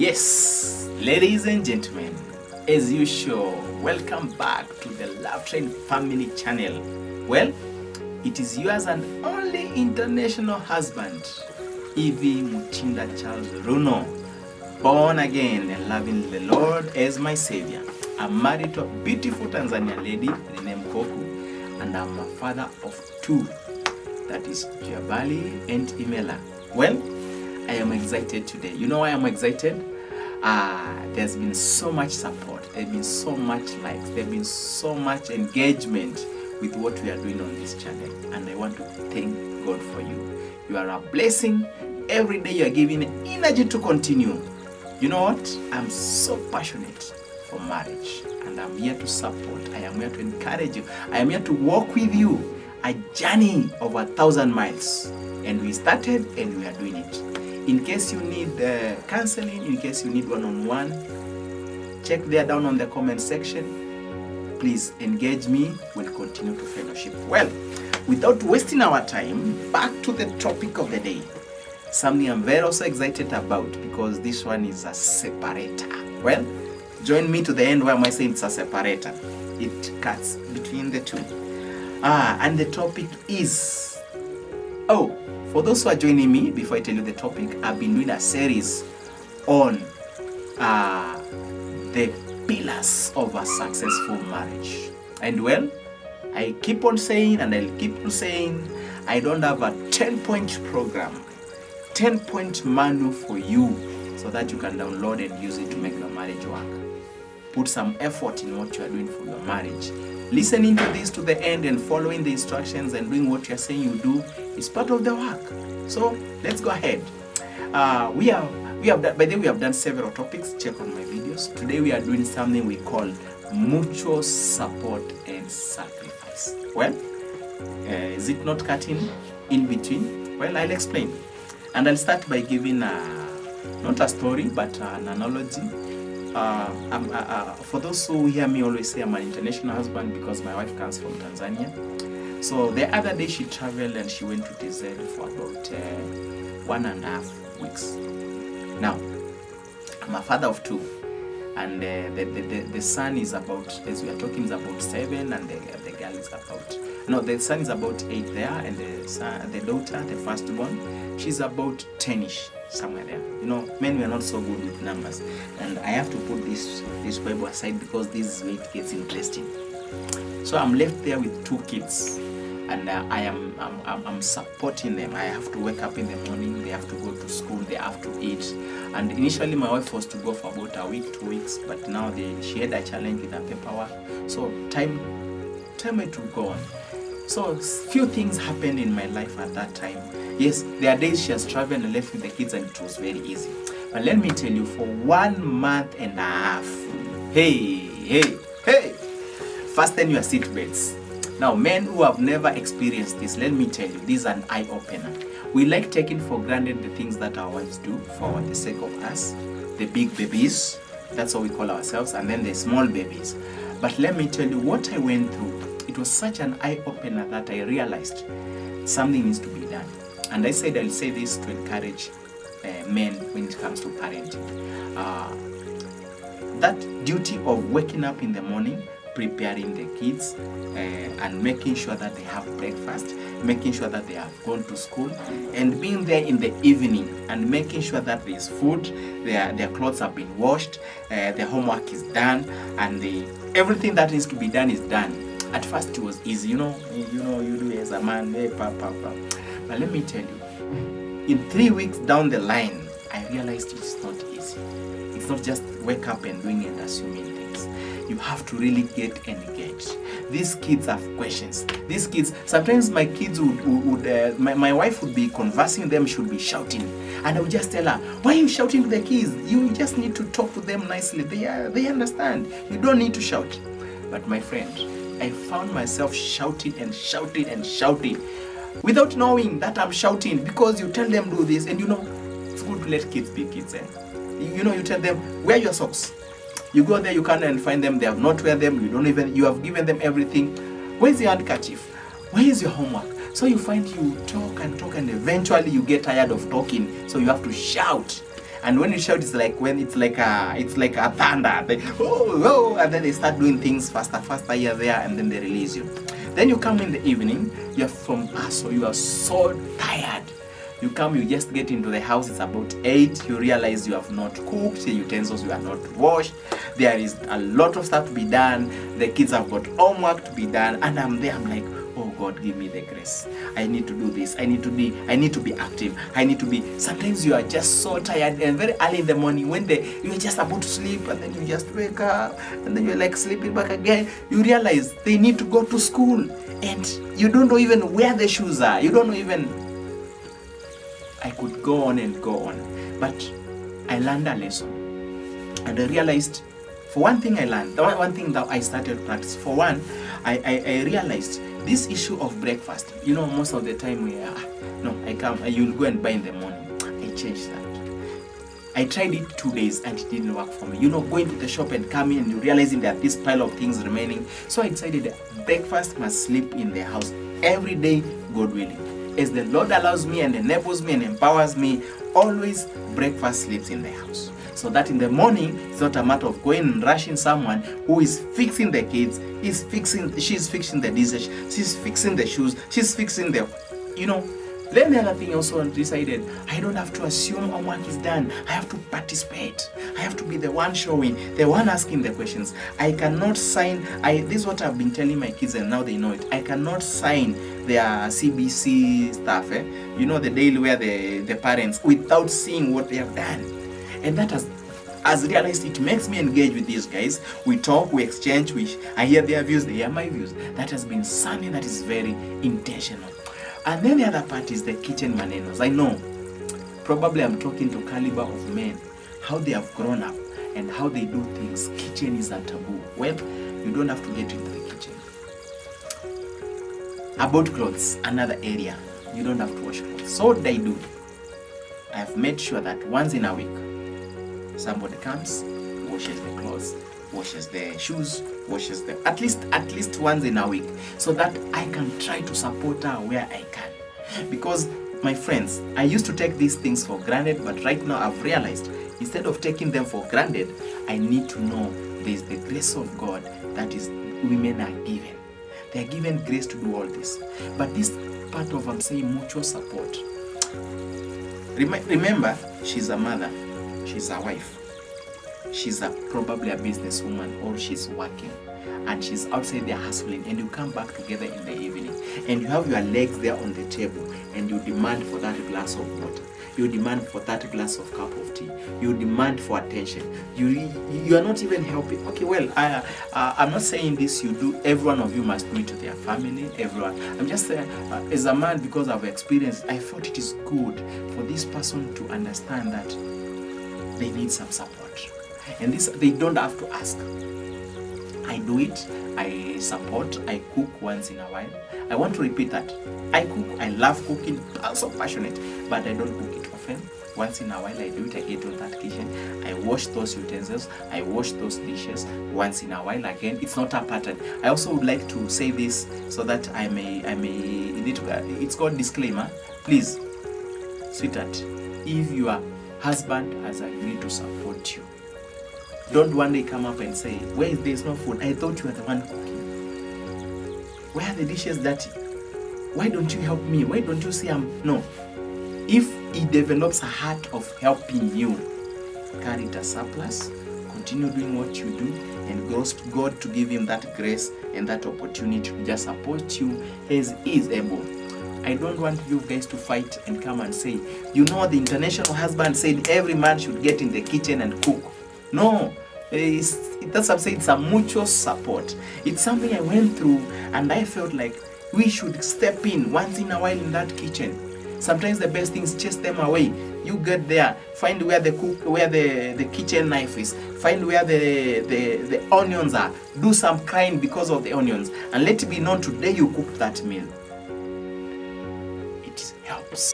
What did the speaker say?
Yes, ladies and gentlemen, as usual, welcome back to the Love Train Family channel. Well, it is yours and only international husband, Evie Mutinda Charles Runo, born again and loving the Lord as my savior. I'm married to a beautiful Tanzanian lady named Koku, and I'm a father of two, that is Jabali and Imela. Well, I am excited today. You know why I'm excited? There's been so much support, there's been so much likes, there's been so much engagement with what we are doing on this channel, and I want to thank God for you. You are a blessing. Every day you are giving energy to continue. You know what? I'm so passionate for marriage, and I'm here to support. I am here to encourage you. I am here to walk with you a journey of 1,000 miles, and we started and we are doing it. In case you need counseling, in case you need one-on-one, check there down on the comment section. Please engage me. We'll continue to fellowship. Well, without wasting our time, back to the topic of the day. Something I'm very also excited about, because this one is a separator. Well, join me to the end. Why am I saying it's a separator? It cuts between the two. And the topic is... for those who are joining me, before I tell you the topic, I've been doing a series on the pillars of a successful marriage. And well, I keep on saying, and I'll keep on saying, I don't have a 10-point program, 10-point manual for you so that you can download and use it to make your marriage work. Put some effort in what you are doing for your marriage. Listening to this to the end and following the instructions and doing what you're saying you do is part of the work. So let's go ahead. We have done several topics. Check on my videos. Today we are doing something we call mutual support and sacrifice. Well, is it not cutting in between? Well, I'll explain. And I'll start by giving not a story but an analogy. For those who hear me always say I'm an international husband because my wife comes from Tanzania. So the other day she traveled and she went to TZ for about 1.5 weeks. Now, I'm a father of two, and the son is about, as we are talking, is about 7, and the girl is about, no, the son is about 8 there, and the daughter, the firstborn, she's about 10ish. Somewhere there. You know, men were not so good with numbers, and I have to put this Bible aside because this is where it gets interesting. So I'm left there with 2 kids, and I'm supporting them. I have to wake up in the morning, they have to go to school, they have to eat. And initially my wife was to go for about a week, 2 weeks, but now she had a challenge with her paperwork, so time had to go on. So few things happened in my life at that time. Yes, there are days she has traveled and left with the kids and it was very easy. But let me tell you, for 1.5 months, hey, fasten your seatbelts. Now, men who have never experienced this, let me tell you, this is an eye-opener. We like taking for granted the things that our wives do for the sake of us. The big babies, that's what we call ourselves, and then the small babies. But let me tell you what I went through. It was such an eye-opener that I realized something needs to be done. And I said I'll say this to encourage men when it comes to parenting. That duty of waking up in the morning, preparing the kids, and making sure that they have breakfast, making sure that they have gone to school, and being there in the evening and making sure that there is food, their clothes have been washed, their homework is done, and everything that needs to be done is done. At first it was easy, you do as a man, hey, papa. But let me tell you, in 3 weeks down the line, I realized it's not easy. It's not just wake up and doing and assuming things. You have to really get engaged. These kids have questions. These kids, sometimes my kids my wife would be conversing with them, she would be shouting. And I would just tell her, why are you shouting to the kids? You just need to talk to them nicely. They understand. You don't need to shout. But my friend, I found myself shouting without knowing that I'm shouting, because you tell them do this, and it's good to let kids be kids. You tell them, wear your socks. You go there, you can't and find them, they have not wear them, you have given them everything. Where's your handkerchief? Where is your homework? So you find you talk and eventually you get tired of talking, so you have to shout. And when you shout, it's like a thunder. They, oh, and then they start doing things faster, here, there, and then they release you. Then you come in the evening, you're from hustle, you are so tired. You come, you just get into the house, it's about 8, you realize you have not cooked, the utensils you are not washed, there is a lot of stuff to be done, the kids have got homework to be done, and I'm there, I'm like, oh God, give me the grace. I need to do this, I need to be active, sometimes you are just so tired, and very early in the morning when you're just about to sleep, and then you just wake up, and then you're like sleeping back again, you realize they need to go to school, and you don't know even where the shoes are, you don't know even. I could go on and go on, but I learned a lesson, and I realized, for one thing I learned, one thing that I started to practice, for one, I realized this issue of breakfast, most of the time you'll go and buy in the morning. I changed that. I tried it 2 days and it didn't work for me. Going to the shop and coming and you realizing that this pile of things remaining. So I decided that breakfast must sleep in the house every day, God willing. As the Lord allows me and enables me and empowers me, always breakfast sleeps in the house. So that in the morning, it's not a matter of going and rushing someone who is fixing the kids, she's fixing the dishes, she's fixing the shoes, she's fixing the, Then the other thing also decided, I don't have to assume homework is done. I have to participate. I have to be the one showing, the one asking the questions. I cannot sign, this is what I've been telling my kids and now they know it. I cannot sign their CBC stuff, the daily where the parents, without seeing what they have done. And that has realized it makes me engage with these guys. We talk, we exchange, I hear their views, they hear my views. That has been something that is very intentional. And then the other part is the kitchen manenos. I know, probably I'm talking to caliber of men, how they have grown up and how they do things. Kitchen is a taboo. Well, you don't have to get into the kitchen. About clothes, another area. You don't have to wash clothes. So what I do, I've made sure that once in a week, somebody comes, washes the clothes, washes the shoes, washes the at least once in a week, so that I can try to support her where I can. Because my friends, I used to take these things for granted, but right now I've realized instead of taking them for granted, I need to know there's the grace of God that is women are given. They are given grace to do all this. But this part of, I'm saying, mutual support. Remember, she's a mother, she's a wife, she's probably a businesswoman, or she's working and she's outside there hustling, and you come back together in the evening and you have your legs there on the table and you demand for that glass of water, you demand for that glass of cup of tea, you demand for attention, you are not even helping. Okay, well, I'm not saying this you do, every one of you must do it to their family, everyone. I'm just saying, as a man, because I've experienced, I thought it is good for this person to understand that they need some support, and this they don't have to ask. I do it, I support, I cook once in a while. I want to repeat that. I cook, I love cooking, I'm so passionate, but I don't cook it often. Once in a while I do it, I get to that kitchen, I wash those utensils, I wash those dishes once in a while. Again, it's not a pattern. I also would like to say this so that I may it's called disclaimer. Please, sweetheart, if your husband has agreed to support you, don't one day come up and say, where there's no food? I thought you were the one cooking. Why are the dishes dirty? Why don't you help me? Why don't you say no? If he develops a heart of helping you, carry it a surplus, continue doing what you do, and ask God to give him that grace and that opportunity to just support you as he is able. I don't want you guys to fight and come and say, the international husband said every man should get in the kitchen and cook. No, that's what I'm saying. It's a mutual support. It's something I went through, and I felt like we should step in once in a while in that kitchen. Sometimes the best thing is chase them away. You get there, find where the kitchen knife is, find where the onions are. Do some crying because of the onions, and let it be known today you cooked that meal. It helps.